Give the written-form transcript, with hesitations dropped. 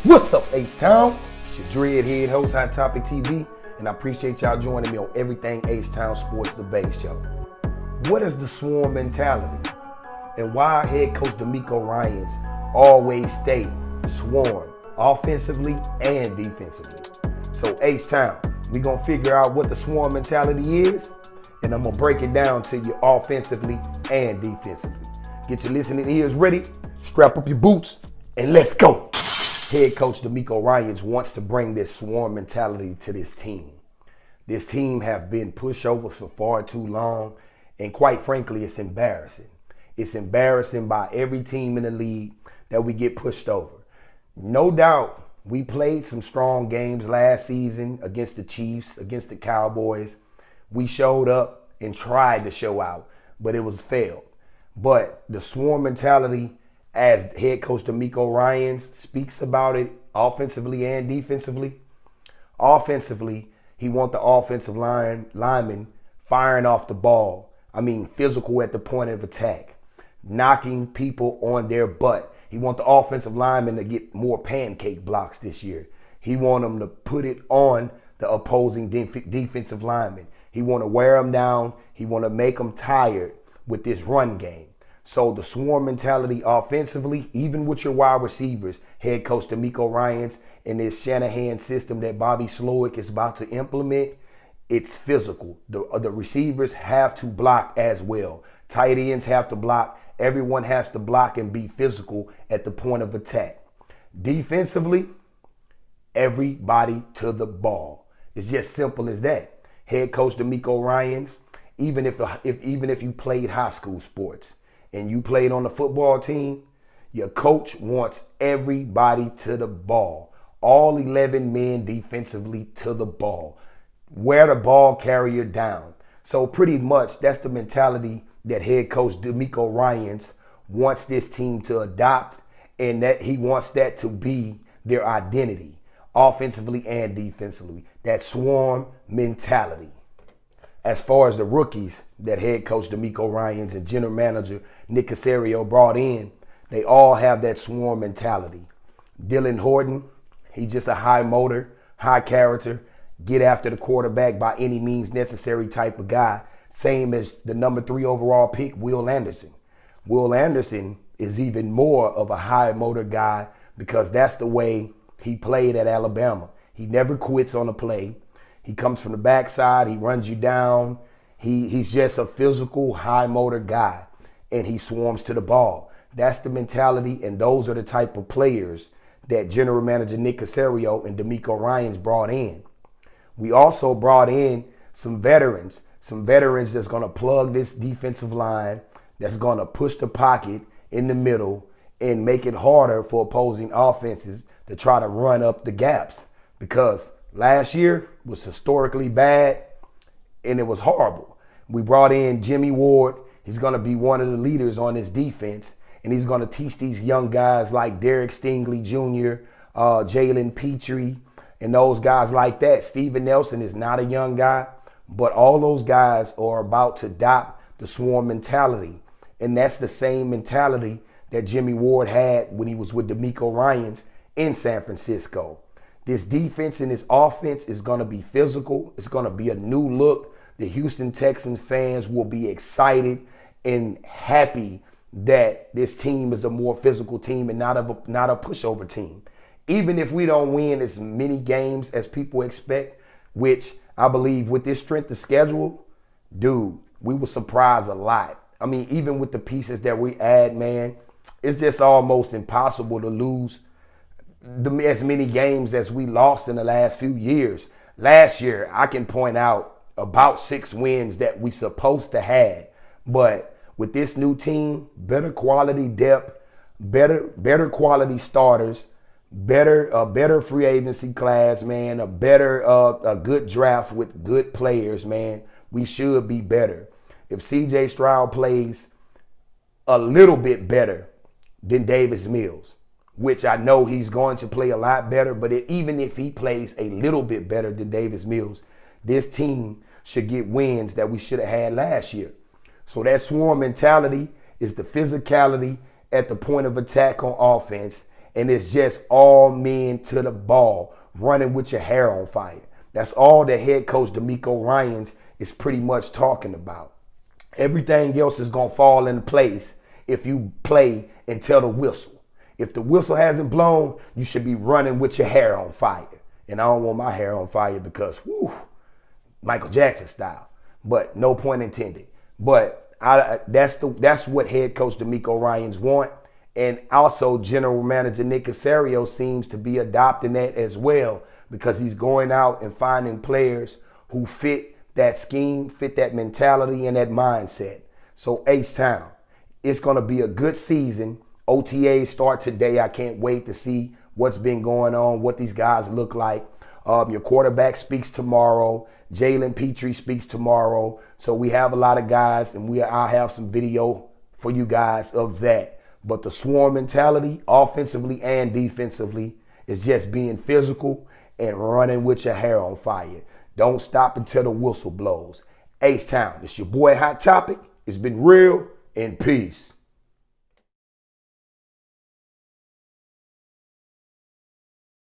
What's up, H-Town? It's your Dread Head host, Hot Topic TV, and I appreciate y'all joining me on everything H-Town Sports Debate Show. What is the swarm mentality? And why Head Coach DeMeco Ryans always stay swarm, offensively and defensively? So H-Town, we gonna figure out what the swarm mentality is, and I'm gonna break it down to you offensively and defensively. Get your listening ears ready, strap up your boots, and let's go. Head Coach DeMeco Ryans wants to bring this swarm mentality to this team. This team have been pushovers for far too long, and quite frankly, it's embarrassing. It's embarrassing by every team in the league that we get pushed over. No doubt, we played some strong games last season against the Chiefs, against the Cowboys. We showed up and tried to show out, but it was failed. But the swarm mentality, as Head Coach DeMeco Ryans speaks about it offensively and defensively. Offensively, he wants the offensive linemen firing off the ball. I mean, physical at the point of attack, knocking people on their butt. He wants the offensive linemen to get more pancake blocks this year. He wants them to put it on the opposing defensive linemen. He want to wear them down. He want to make them tired with this run game. So the swarm mentality offensively, even with your wide receivers, Head Coach DeMeco Ryans and this Shanahan system that Bobby Slowick is about to implement, it's physical. The receivers have to block as well. Tight ends have to block. Everyone has to block and be physical at the point of attack. Defensively, everybody to the ball. It's just simple as that. Head Coach DeMeco Ryans, even if you played high school sports, and you played on the football team, your coach wants everybody to the ball. All 11 men defensively to the ball. Wear the ball carrier down. So pretty much that's the mentality that Head Coach DeMeco Ryans wants this team to adopt, and that he wants that to be their identity, offensively and defensively. That swarm mentality. As far as the rookies that Head Coach DeMeco Ryans and General Manager Nick Caserio brought in, they all have that swarm mentality. Dylan Horton, he's just a high motor, high character, get after the quarterback by any means necessary type of guy. Same as the number 3 overall pick, Will Anderson. Will Anderson is even more of a high motor guy because that's the way he played at Alabama. He never quits on a play. He comes from the backside. He runs you down. He's just a physical, high motor guy, and he swarms to the ball. That's the mentality, and those are the type of players that General Manager Nick Caserio and DeMeco Ryans brought in. We also brought in some veterans that's going to plug this defensive line, that's going to push the pocket in the middle and make it harder for opposing offenses to try to run up the gaps, because last year was historically bad, and it was horrible. We brought in Jimmy Ward. He's going to be one of the leaders on this defense, and he's going to teach these young guys like Derek Stingley Jr., Jalen Petrie, and those guys like that. Steven Nelson is not a young guy, but all those guys are about to adopt the swarm mentality, and that's the same mentality that Jimmy Ward had when he was with DeMeco Ryans in San Francisco. This defense and this offense is going to be physical. It's going to be a new look. The Houston Texans fans will be excited and happy that this team is a more physical team and not a pushover team. Even if we don't win as many games as people expect, which I believe with this strength of schedule, dude, we will surprise a lot. I mean, even with the pieces that we add, man, it's just almost impossible to lose as many games as we lost in the last few years. Last year, I can point out about 6 wins that we supposed to have. But with this new team, better quality depth, better quality starters, better free agency class, man, a good draft with good players, man, we should be better. If CJ Stroud plays a little bit better than Davis Mills, which I know he's going to play a lot better, but even if he plays a little bit better than Davis Mills, this team should get wins that we should have had last year. So that swarm mentality is the physicality at the point of attack on offense, and it's just all men to the ball, running with your hair on fire. That's all that head coach DeMeco Ryans is pretty much talking about. Everything else is going to fall into place if you play until the whistle. If the whistle hasn't blown, you should be running with your hair on fire. And I don't want my hair on fire because, whoo, Michael Jackson style. But no point intended. But that's what head coach DeMeco Ryans want. And also general manager Nick Caserio seems to be adopting that as well, because he's going out and finding players who fit that scheme, fit that mentality and that mindset. So H-Town, it's going to be a good season. OTAs start today. I can't wait to see what's been going on, what these guys look like. Your quarterback speaks tomorrow. Jalen Petrie speaks tomorrow. So we have a lot of guys, and I'll have some video for you guys of that. But the swarm mentality, offensively and defensively, is just being physical and running with your hair on fire. Don't stop until the whistle blows. H-Town, it's your boy Hot Topic. It's been real, and peace.